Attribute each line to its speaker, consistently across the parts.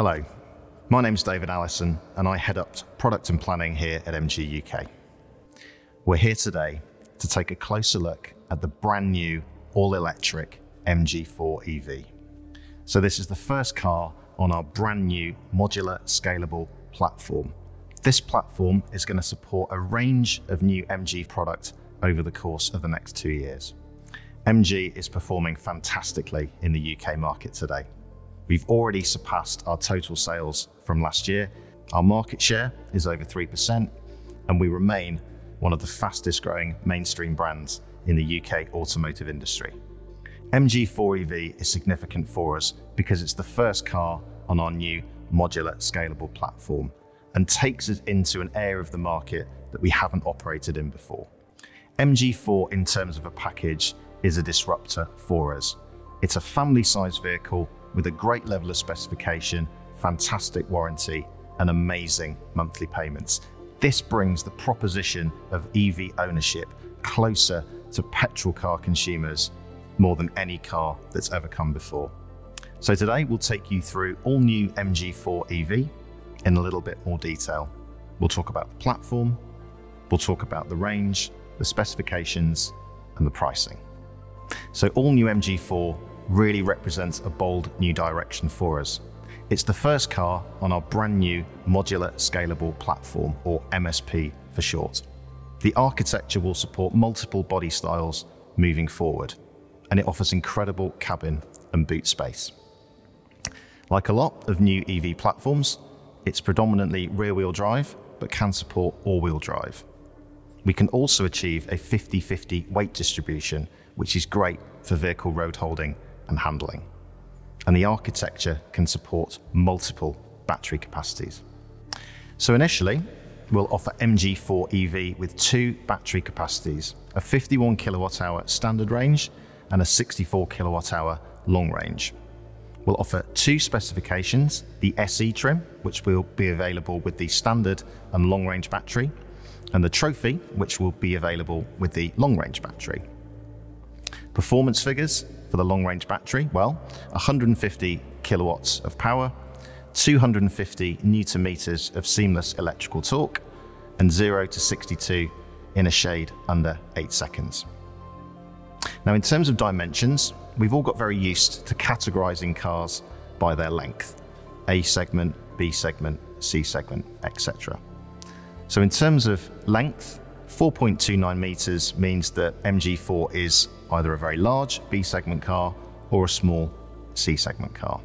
Speaker 1: Hello, my name's David Allison and I head up product and planning here at MG UK. We're here today to take a closer look at the brand new all-electric MG4 EV. So this is the first car on our brand new modular scalable platform. This platform is going to support a range of new MG product over the course of the next 2 years. MG is performing fantastically in the UK market today. We've already surpassed our total sales from last year. Our market share is over 3%, and we remain one of the fastest growing mainstream brands in the UK automotive industry. MG4 EV is significant for us because it's the first car on our new modular scalable platform and takes us into an area of the market that we haven't operated in before. MG4, in terms of a package, is a disruptor for us. It's a family-sized vehicle with a great level of specification, fantastic warranty, and amazing monthly payments. This brings the proposition of EV ownership closer to petrol car consumers more than any car that's ever come before. So today we'll take you through all new MG4 EV in a little bit more detail. We'll talk about the platform, we'll talk about the range, the specifications, and the pricing. So all new MG4 really represents a bold new direction for us. It's the first car on our brand new modular scalable platform, or MSP for short. The architecture will support multiple body styles moving forward, and it offers incredible cabin and boot space. Like a lot of new EV platforms, it's predominantly rear-wheel drive, but can support all-wheel drive. We can also achieve a 50-50 weight distribution, which is great for vehicle road holding and handling. And the architecture can support multiple battery capacities. So initially, we'll offer MG4 EV with 2 battery capacities, a 51 kilowatt-hour standard range and a 64 kilowatt-hour long range. We'll offer 2 specifications, the SE trim, which will be available with the standard and long range battery, and the Trophy, which will be available with the long range battery. Performance figures for the long range battery, well, 150 kilowatts of power, 250 newton meters of seamless electrical torque, and 0 to 62 in a shade under 8 seconds. Now, in terms of dimensions, we've all got very used to categorizing cars by their length: A segment, B segment, C segment, etc. So in terms of length, 4.29 meters means that MG4 is either a very large B segment car or a small C segment car.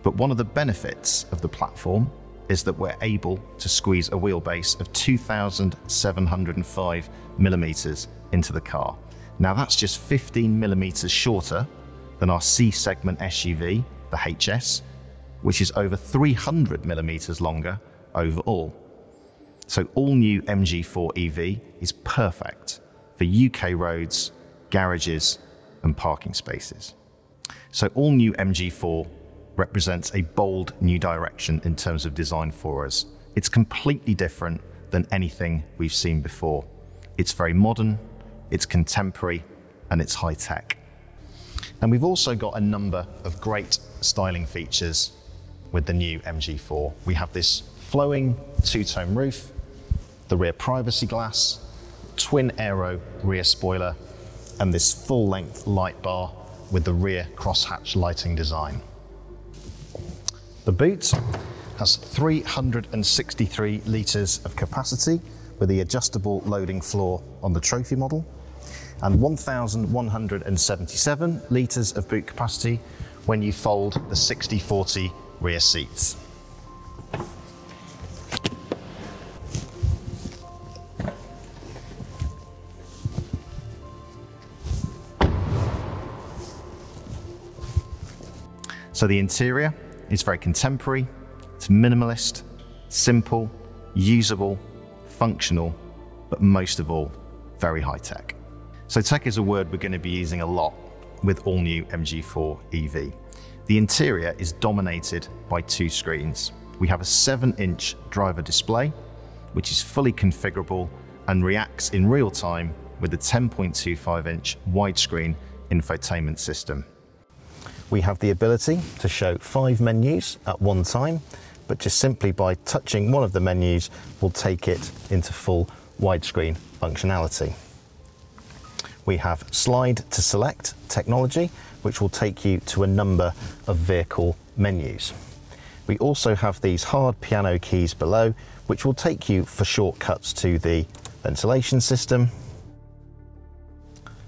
Speaker 1: But one of the benefits of the platform is that we're able to squeeze a wheelbase of 2,705 millimeters into the car. Now that's just 15 millimeters shorter than our C segment SUV, the HS, which is over 300 millimeters longer overall. So all new MG4 EV is perfect for UK roads, garages, and parking spaces. So all new MG4 represents a bold new direction in terms of design for us. It's completely different than anything we've seen before. It's very modern, it's contemporary, and it's high tech. And we've also got a number of great styling features with the new MG4. We have this flowing 2-tone roof, the rear privacy glass, twin aero rear spoiler, and this full-length light bar with the rear crosshatch lighting design. The boot has 363 litres of capacity with the adjustable loading floor on the Trophy model, and 1,177 litres of boot capacity when you fold the 60/40 rear seats. So the interior is very contemporary, it's minimalist, simple, usable, functional, but most of all, very high tech. So tech is a word we're going to be using a lot with all new MG4 EV. The interior is dominated by 2 screens. We have a 7-inch driver display, which is fully configurable and reacts in real time with the 10.25-inch widescreen infotainment system. We have the ability to show 5 menus at one time, but just simply by touching one of the menus, we'll take it into full widescreen functionality. We have slide to select technology, which will take you to a number of vehicle menus. We also have these hard piano keys below, which will take you for shortcuts to the ventilation system,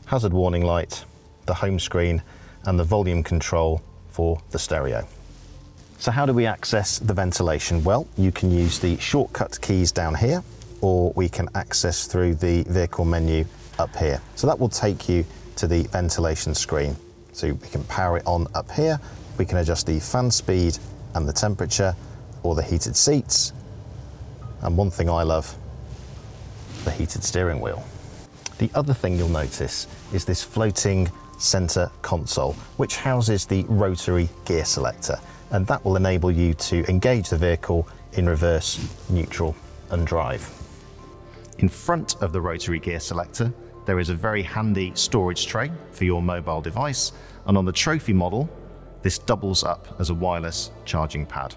Speaker 1: hazard warning light, the home screen, and the volume control for the stereo. So how do we access the ventilation? Well, you can use the shortcut keys down here, or we can access through the vehicle menu up here. So that will take you to the ventilation screen. So we can power it on up here. We can adjust the fan speed and the temperature, or the heated seats. And one thing I love, the heated steering wheel. The other thing you'll notice is this floating center console, which houses the rotary gear selector, and that will enable you to engage the vehicle in reverse, neutral, and drive. In front of the rotary gear selector, there is a very handy storage tray for your mobile device, and on the trophy model, this doubles up as a wireless charging pad.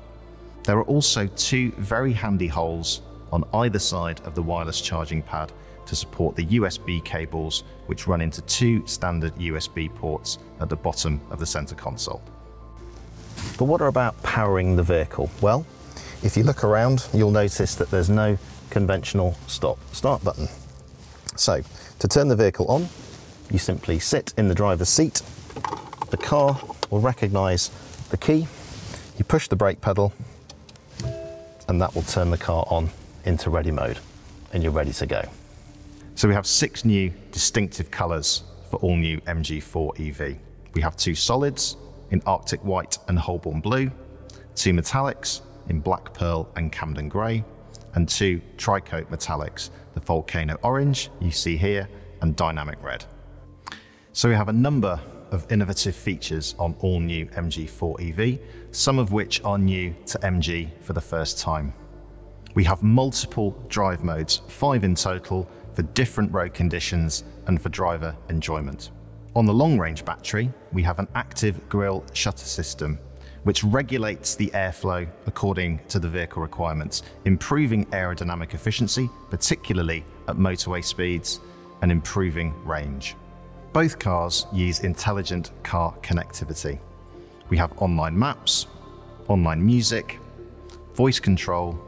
Speaker 1: There are also 2 very handy holes on either side of the wireless charging pad to support the USB cables, which run into 2 standard USB ports at the bottom of the center console. But what about powering the vehicle? Well, if you look around, you'll notice that there's no conventional stop-start button. So, to turn the vehicle on, you simply sit in the driver's seat, the car will recognize the key, you push the brake pedal, and that will turn the car on into ready mode, and you're ready to go. So we have 6 new distinctive colors for all new MG4 EV. We have 2 solids in Arctic White and Holborn Blue, 2 metallics in Black Pearl and Camden Grey, and 2 tri-coat metallics, the Volcano Orange you see here and Dynamic Red. So we have a number of innovative features on all new MG4 EV, some of which are new to MG for the first time. We have multiple drive modes, 5 in total, for different road conditions and for driver enjoyment. On the long-range battery, we have an active grille shutter system, which regulates the airflow according to the vehicle requirements, improving aerodynamic efficiency, particularly at motorway speeds, and improving range. Both cars use intelligent car connectivity. We have online maps, online music, voice control,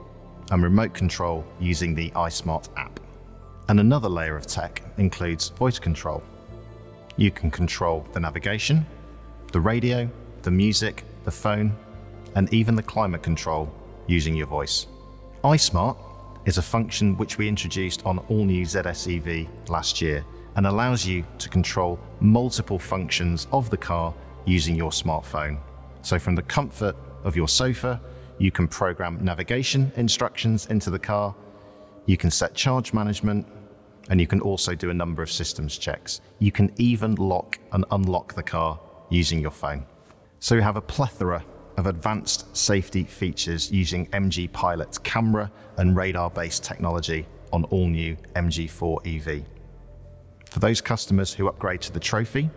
Speaker 1: and remote control using the iSmart app. And another layer of tech includes voice control. You can control the navigation, the radio, the music, the phone, and even the climate control using your voice. iSmart is a function which we introduced on all new ZS EV last year and allows you to control multiple functions of the car using your smartphone. So from the comfort of your sofa, you can program navigation instructions into the car, you can set charge management, and you can also do a number of systems checks. You can even lock and unlock the car using your phone. So we have a plethora of advanced safety features using MG Pilot's camera and radar-based technology on all new MG4 EV. For those customers who upgrade to the Trophy,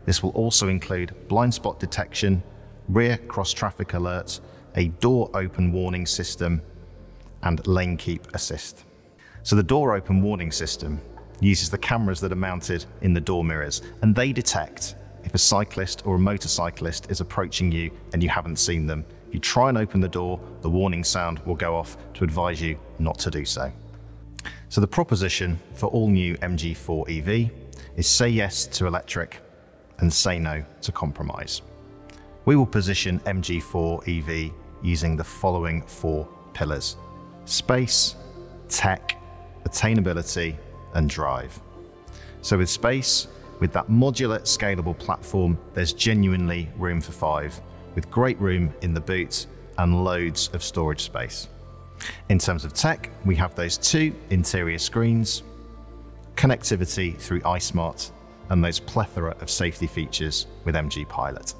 Speaker 1: this will also include blind spot detection, rear cross-traffic alerts, a door open warning system, and lane keep assist. So the door open warning system uses the cameras that are mounted in the door mirrors, and they detect if a cyclist or a motorcyclist is approaching you and you haven't seen them. If you try and open the door, the warning sound will go off to advise you not to do so. So the proposition for all new MG4 EV is say yes to electric and say no to compromise. We will position MG4 EV using the following 4 pillars: space, tech, attainability, and drive. So with space, with that modular scalable platform, there's genuinely room for 5, with great room in the boot and loads of storage space. In terms of tech, we have those 2 interior screens, connectivity through iSmart, and those plethora of safety features with MG Pilot.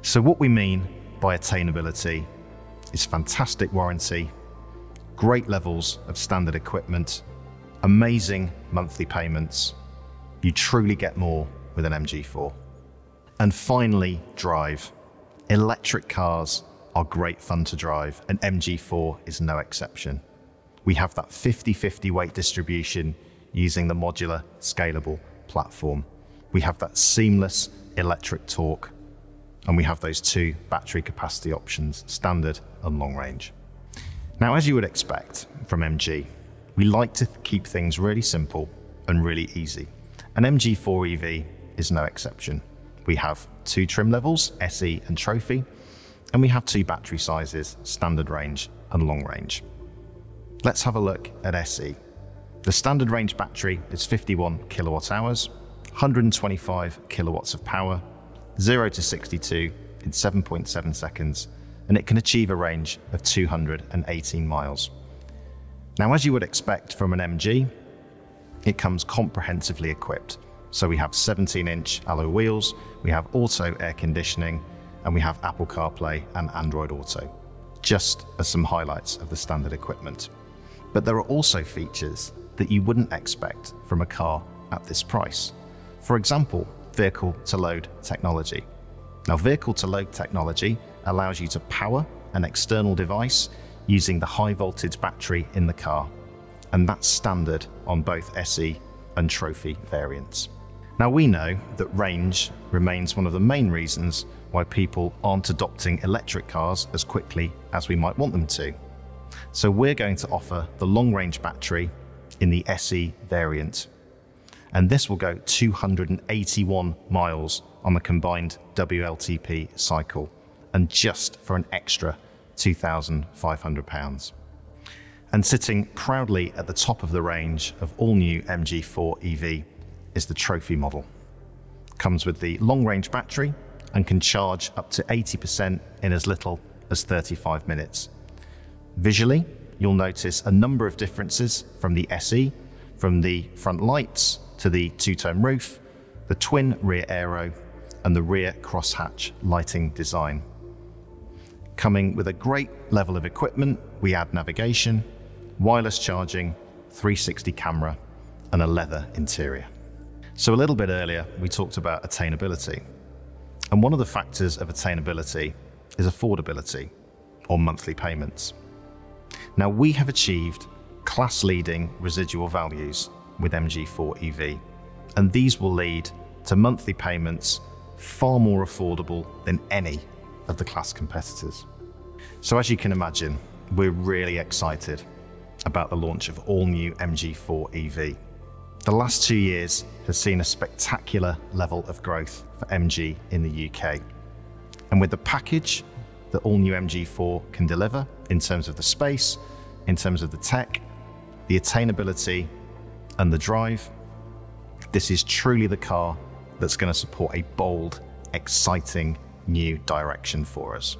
Speaker 1: So what we mean by attainability is fantastic warranty, great levels of standard equipment, amazing monthly payments. You truly get more with an MG4. And finally, drive. Electric cars are great fun to drive, and MG4 is no exception. We have that 50-50 weight distribution using the modular, scalable platform. We have that seamless electric torque, and we have those two battery capacity options, standard and long range. Now, as you would expect from MG, we like to keep things really simple and really easy. An MG4 EV is no exception. We have two trim levels, SE and Trophy, and we have two battery sizes, standard range and long range. Let's have a look at SE. The standard range battery is 51 kilowatt hours, 125 kilowatts of power, 0 to 62 in 7.7 seconds, and it can achieve a range of 218 miles. Now, as you would expect from an MG, it comes comprehensively equipped. So we have 17-inch alloy wheels, we have auto air conditioning, and we have Apple CarPlay and Android Auto, just as some highlights of the standard equipment. But there are also features that you wouldn't expect from a car at this price. For example, vehicle-to-load technology. Now, vehicle-to-load technology allows you to power an external device using the high-voltage battery in the car, and that's standard on both SE and Trophy variants. Now, we know that range remains one of the main reasons why people aren't adopting electric cars as quickly as we might want them to. So we're going to offer the long-range battery in the SE variant, and this will go 281 miles on the combined WLTP cycle, and just for an extra £2,500. And sitting proudly at the top of the range of all new MG4 EV is the Trophy model. Comes with the long-range battery and can charge up to 80% in as little as 35 minutes. Visually, you'll notice a number of differences from the SE, from the front lights to the two-tone roof, the twin rear aero, and the rear crosshatch lighting design. Coming with a great level of equipment, we add navigation, wireless charging, 360 camera, and a leather interior. So a little bit earlier, we talked about attainability. And one of the factors of attainability is affordability, or monthly payments. Now, we have achieved class-leading residual values with MG4 EV, and these will lead to monthly payments far more affordable than any of the class competitors. So as you can imagine, we're really excited about the launch of all new MG4 EV. The last 2 years has seen a spectacular level of growth for MG in the UK. And with the package that all new MG4 can deliver in terms of the space, in terms of the tech, the attainability, and the drive, this is truly the car that's going to support a bold, exciting new direction for us.